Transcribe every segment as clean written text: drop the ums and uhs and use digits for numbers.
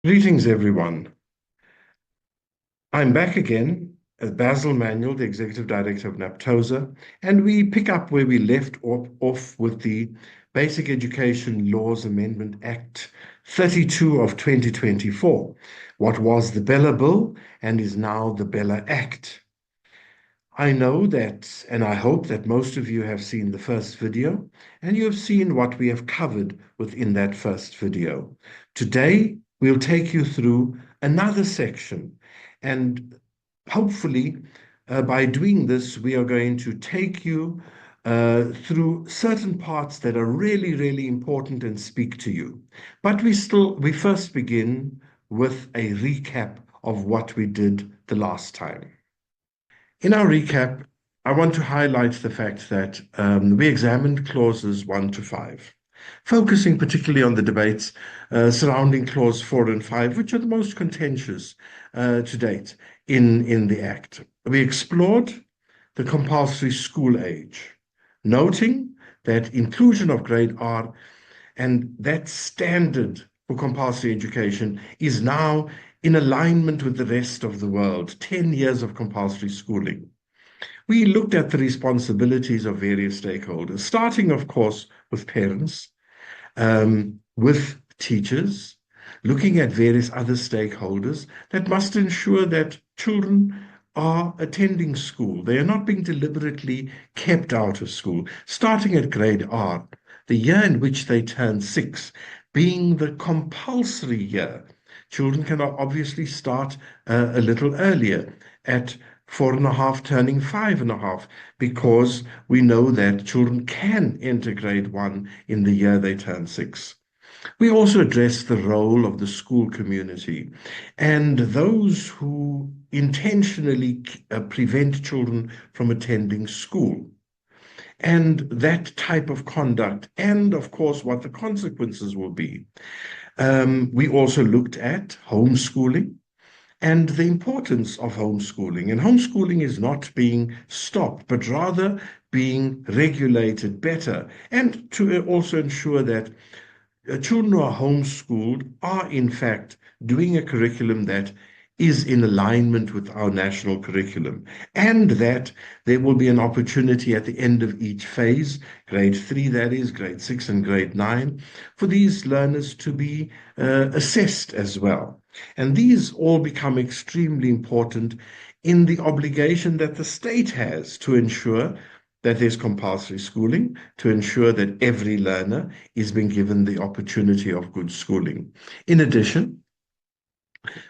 Greetings, everyone. I'm back again as Basil Manuel, the Executive Director of NAPTOSA, and we pick up where we left off with the Basic Education Laws Amendment Act 32 of 2024, what was the BELA Bill and is now the BELA Act. I know that, and I hope that most of you have seen the first video, and you have seen what we have covered within that first video. Today, we'll take you through another section, and hopefully, by doing this, we are going to take you through certain parts that are really, really important and speak to you. But we first begin with a recap of what we did the last time. In our recap, I want to highlight the fact that we examined clauses 1 to 5, focusing particularly on the debates surrounding clause 4 and 5, which are the most contentious to date in the Act. We explored the compulsory school age, noting that inclusion of grade R and that standard for compulsory education is now in alignment with the rest of the world, 10 years of compulsory schooling. We looked at the responsibilities of various stakeholders, starting, of course, with parents, with teachers, looking at various other stakeholders that must ensure that children are attending school. They are not being deliberately kept out of school, starting at grade R, the year in which they turn 6, being the compulsory year. Children can obviously start a little earlier at 4.5, turning 5.5, because we know that children can enter grade 1 in the year they turn 6. We also address the role of the school community and those who intentionally prevent children from attending school, and that type of conduct, and of course, what the consequences will be. We also looked at homeschooling and the importance of homeschooling. And homeschooling is not being stopped, but rather being regulated better, and to also ensure that children who are homeschooled are, in fact, doing a curriculum that is in alignment with our national curriculum, and that there will be an opportunity at the end of each phase, grade 3, that is, grade 6 and grade 9, for these learners to be assessed as well. And these all become extremely important in the obligation that the state has to ensure that there's compulsory schooling, to ensure that every learner is being given the opportunity of good schooling. In addition,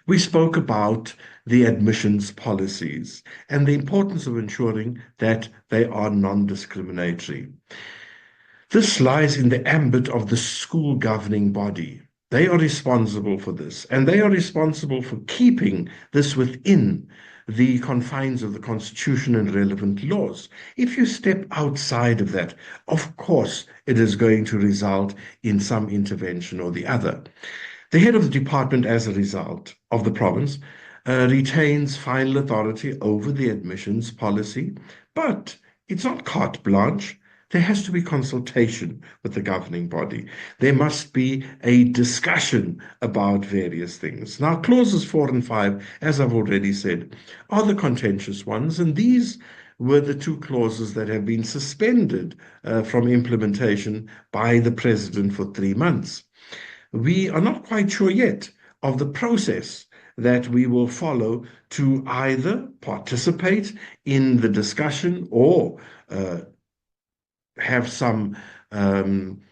we spoke about the admissions policies and the importance of ensuring that they are non-discriminatory. This lies in the ambit of the school governing body. They are responsible for this, and they are responsible for keeping this within the confines of the Constitution and relevant laws. If you step outside of that, of course, it is going to result in some intervention or the other. The head of the department, as a result of the province, retains final authority over the admissions policy, but it's not carte blanche. There has to be consultation with the governing body. There must be a discussion about various things. Now, clauses 4 and 5, as I've already said, are the contentious ones, and these were the two clauses that have been suspended from implementation by the president for 3 months. We are not quite sure yet of the process that we will follow to either participate in the discussion or have some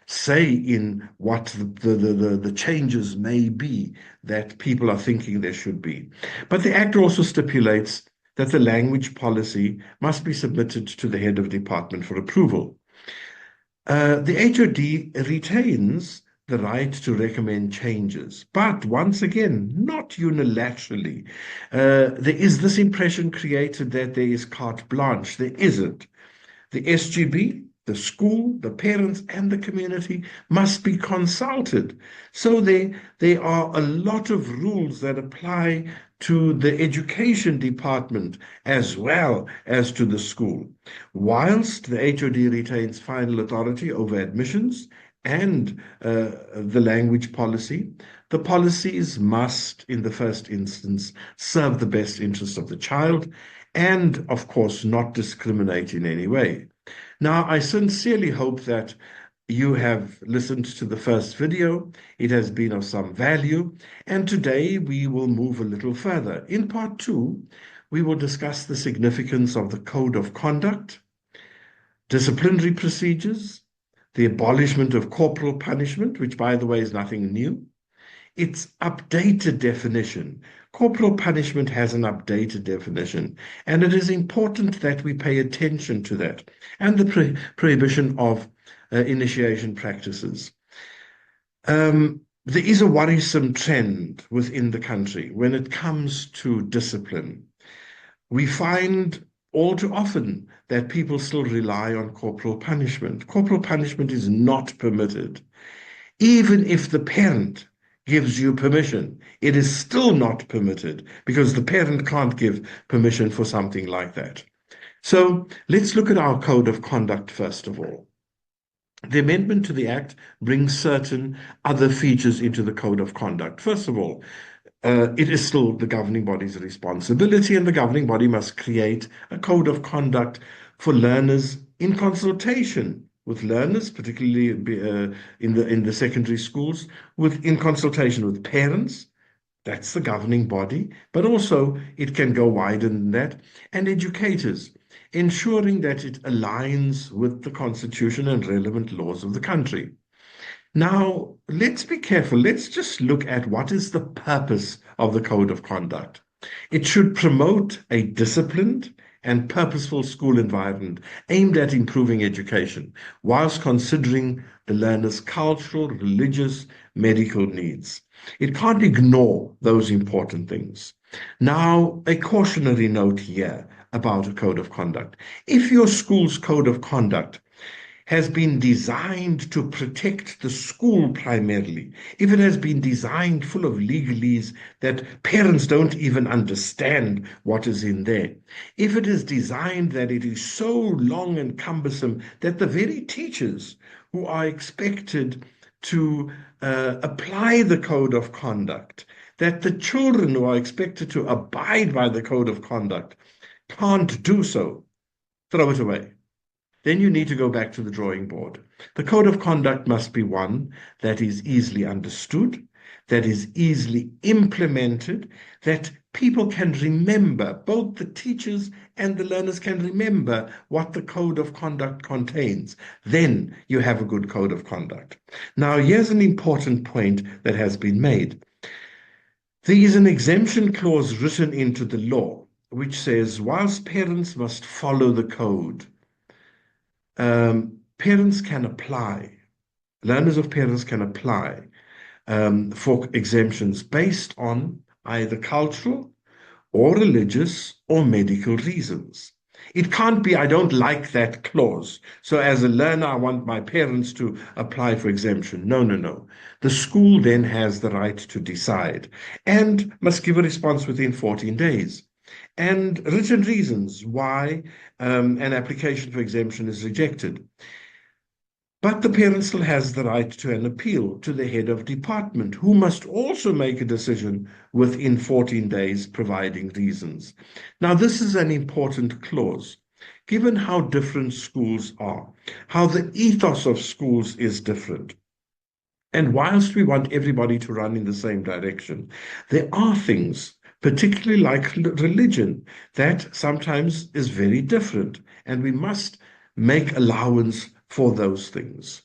say in what the changes may be that people are thinking there should be. But the Act also stipulates that the language policy must be submitted to the head of department for approval. The HOD retains the right to recommend changes, but once again, not unilaterally. There is this impression created that there is carte blanche. There isn't. The SGB, the school, the parents, and the community must be consulted. So there are a lot of rules that apply to the education department as well as to the school. Whilst the HOD retains final authority over admissions and the language policy. The policies must, in the first instance, serve the best interest of the child and, of course, not discriminate in any way. Now, I sincerely hope that you have listened to the first video. It has been of some value, and today we will move a little further. In part two, we will discuss the significance of the code of conduct, disciplinary procedures, the abolishment of corporal punishment, which, by the way, is nothing new, its updated definition. Corporal punishment has an updated definition, and it is important that we pay attention to that, and the prohibition of initiation practices. There is a worrisome trend within the country when it comes to discipline. We find all too often that people still rely on corporal punishment. Corporal punishment is not permitted. Even if the parent gives you permission, it is still not permitted because the parent can't give permission for something like that. So let's look at our code of conduct first of all. The amendment to the Act brings certain other features into the code of conduct. First of all, it is still the governing body's responsibility, and the governing body must create a code of conduct for learners in consultation with learners, particularly in the secondary schools, in consultation with parents. That's the governing body, but also it can go wider than that, and educators, ensuring that it aligns with the Constitution and relevant laws of the country. Now, let's be careful. Let's just look at what is the purpose of the Code of Conduct. It should promote a disciplined and purposeful school environment aimed at improving education, whilst considering the learner's cultural, religious, medical needs. It can't ignore those important things. Now, a cautionary note here about a code of conduct. If your school's code of conduct has been designed to protect the school primarily, if it has been designed full of legalese that parents don't even understand what is in there, if it is designed that it is so long and cumbersome that the very teachers who are expected to apply the code of conduct, that the children who are expected to abide by the code of conduct can't do so, throw it away. Then you need to go back to the drawing board. The code of conduct must be one that is easily understood, that is easily implemented, that people can remember, both the teachers and the learners can remember what the code of conduct contains. Then you have a good code of conduct. Now, here's an important point that has been made. There is an exemption clause written into the law, which says, whilst parents must follow the code, parents can apply, learners of parents can apply for exemptions based on either cultural or religious or medical reasons. It can't be, I don't like that clause, so as a learner, I want my parents to apply for exemption. No, no, no. The school then has the right to decide and must give a response within 14 days. And written reasons why an application for exemption is rejected. But the parent still has the right to an appeal to the head of department, who must also make a decision within 14 days, providing reasons. Now, this is an important clause, given how different schools are, how the ethos of schools is different. And whilst we want everybody to run in the same direction, there are things, particularly like religion, that sometimes is very different, and we must make allowance for those things.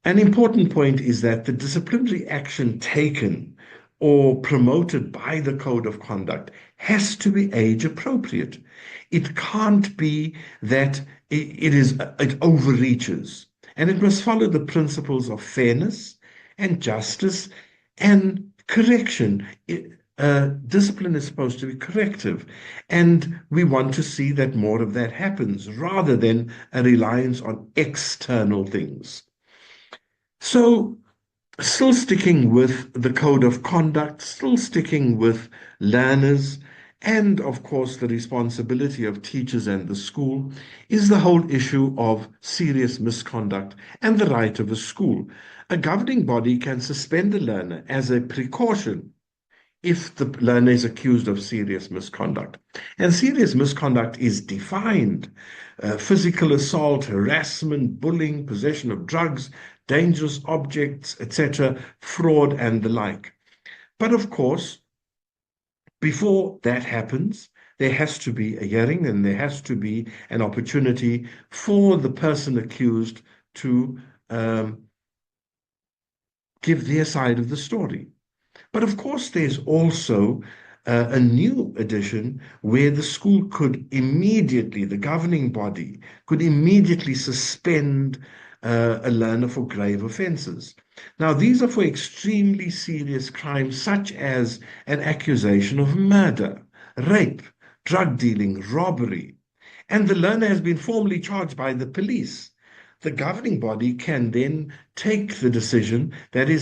An important point is that the disciplinary action taken or promoted by the code of conduct has to be age appropriate. It can't be that it overreaches, and it must follow the principles of fairness and justice and correction. Discipline is supposed to be corrective, and we want to see that more of that happens rather than a reliance on external things. So, still sticking with the code of conduct, still sticking with learners And of course, the responsibility of teachers and the school is the whole issue of serious misconduct and the right of a school. A governing body can suspend a learner as a precaution if the learner is accused of serious misconduct. And serious misconduct is defined: physical assault, harassment, bullying, possession of drugs, dangerous objects, etc., fraud, and the like. But of course, before that happens, there has to be a hearing and there has to be an opportunity for the person accused to um, give their side of the story. But of course, there's also a new addition where the school could immediately, the governing body could immediately suspend a learner for grave offenses. Now, these are for extremely serious crimes, such as an accusation of murder, rape, drug dealing, robbery, and the learner has been formally charged by the police. The governing body can then take the decision that it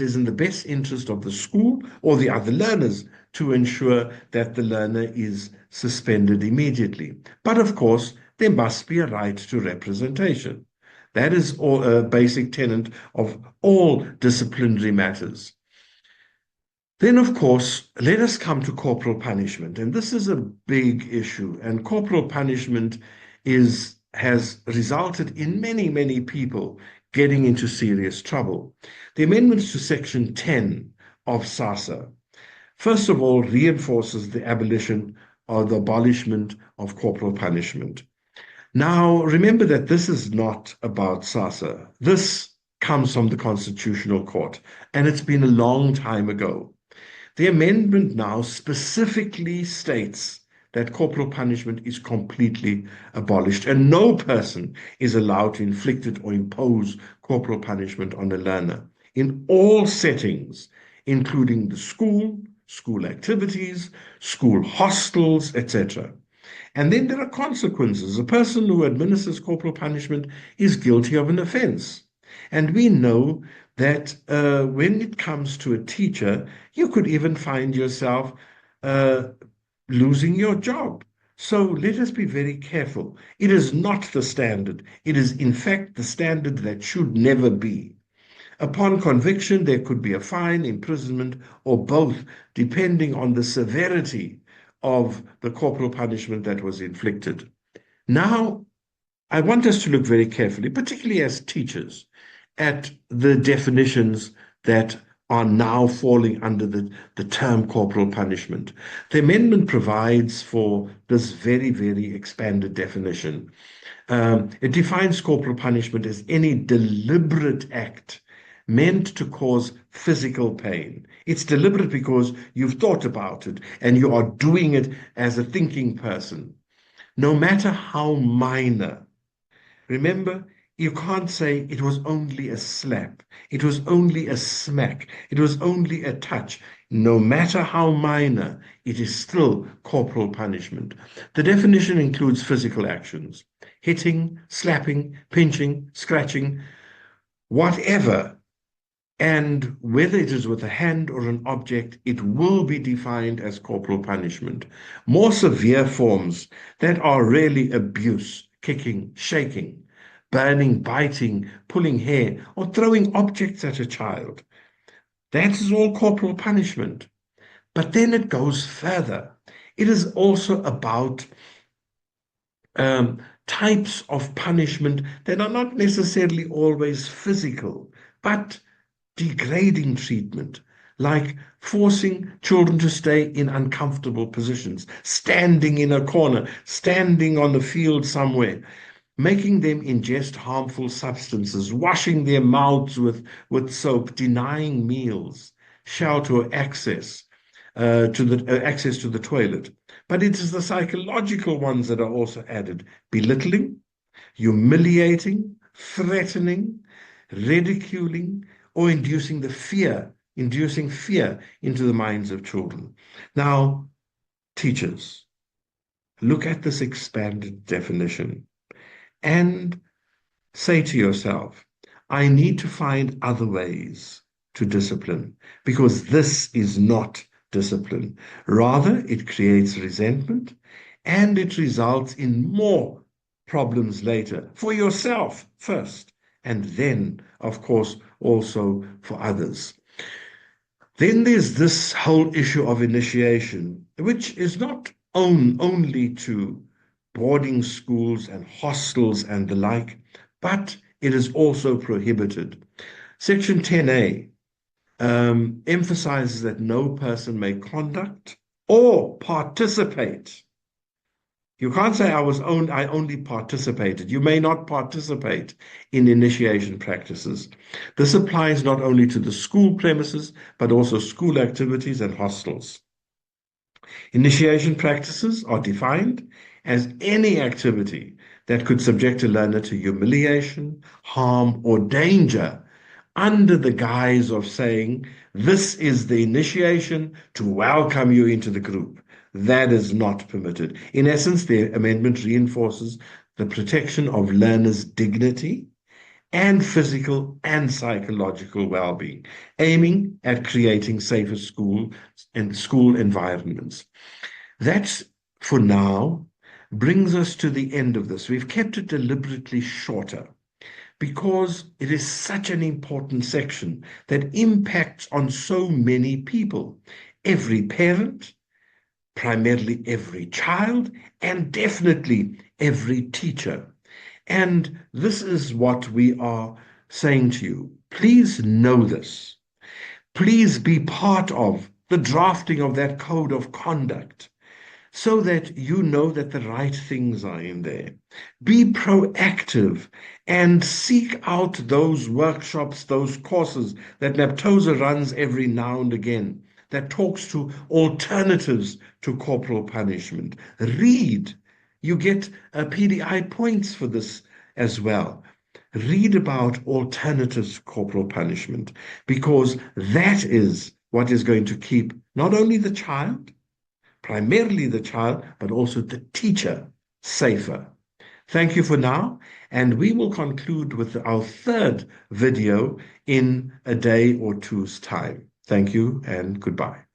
is in the best interest of the school or the other learners to ensure that the learner is suspended immediately. But of course, there must be a right to representation. That is a basic tenet of all disciplinary matters. Then, of course, let us come to corporal punishment. And this is a big issue. And corporal punishment has resulted in many, many people getting into serious trouble. The amendments to Section 10 of SASA, first of all, reinforces the abolition or the abolishment of corporal punishment. Now, remember that this is not about SASA. This comes from the Constitutional Court, and it's been a long time ago. The amendment now specifically states that corporal punishment is completely abolished, and no person is allowed to inflict it or impose corporal punishment on a learner in all settings, including the school, school activities, school hostels, etc. And then there are consequences. A person who administers corporal punishment is guilty of an offense. And we know that when it comes to a teacher, you could even find yourself uh, losing your job. So let us be very careful. It is not the standard. It is, in fact, the standard that should never be. Upon conviction, there could be a fine, imprisonment, or both, depending on the severity of the corporal punishment that was inflicted. Now, I want us to look very carefully, particularly as teachers, at the definitions that are now falling under the term corporal punishment. The amendment provides for this very, very expanded definition. It defines corporal punishment as any deliberate act meant to cause physical pain. It's deliberate because you've thought about it and you are doing it as a thinking person, no matter how minor. Remember, you can't say it was only a slap, it was only a smack, it was only a touch. No matter how minor, it is still corporal punishment. The definition includes physical actions: hitting, slapping, pinching, scratching, whatever. And whether it is with a hand or an object, it will be defined as corporal punishment. More severe forms that are really abuse: kicking, shaking, burning, biting, pulling hair, or throwing objects at a child. That is all corporal punishment. But then it goes further. It is also about um, types of punishment that are not necessarily always physical, but degrading treatment, like forcing children to stay in uncomfortable positions, standing in a corner, standing on the field somewhere, making them ingest harmful substances, washing their mouths with soap, denying meals, shelter, or access to the toilet. But it is the psychological ones that are also added: belittling, humiliating, threatening, ridiculing, or inducing fear into the minds of children. Now, teachers, look at this expanded definition and say to yourself, I need to find other ways to discipline because this is not discipline. Rather, it creates resentment and it results in more problems later for yourself first, and then, of course, also for others. Then there's this whole issue of initiation, which is not only to boarding schools and hostels and the like, but it is also prohibited. Section 10A emphasizes that no person may conduct or participate. You can't say I only participated. You may not participate in initiation practices. This applies not only to the school premises, but also school activities and hostels. Initiation practices are defined as any activity that could subject a learner to humiliation, harm, or danger under the guise of saying, this is the initiation to welcome you into the group. That is not permitted. In essence, the amendment reinforces the protection of learners' dignity and physical and psychological well-being, aiming at creating safer school and school environments. That, for now, brings us to the end of this. We've kept it deliberately shorter because it is such an important section that impacts on so many people. Every parent, primarily every child, and definitely every teacher. And this is what we are saying to you. Please know this. Please be part of the drafting of that code of conduct, so that you know that the right things are in there. Be proactive and seek out those workshops, those courses that NAPTOSA runs every now and again that talks to alternatives to corporal punishment. Read. You get PDI points for this as well. Read about alternatives to corporal punishment, because that is what is going to keep not only the child, primarily the child, but also the teacher safer. Thank you for now, and we will conclude with our third video in a day or two's time. Thank you and goodbye.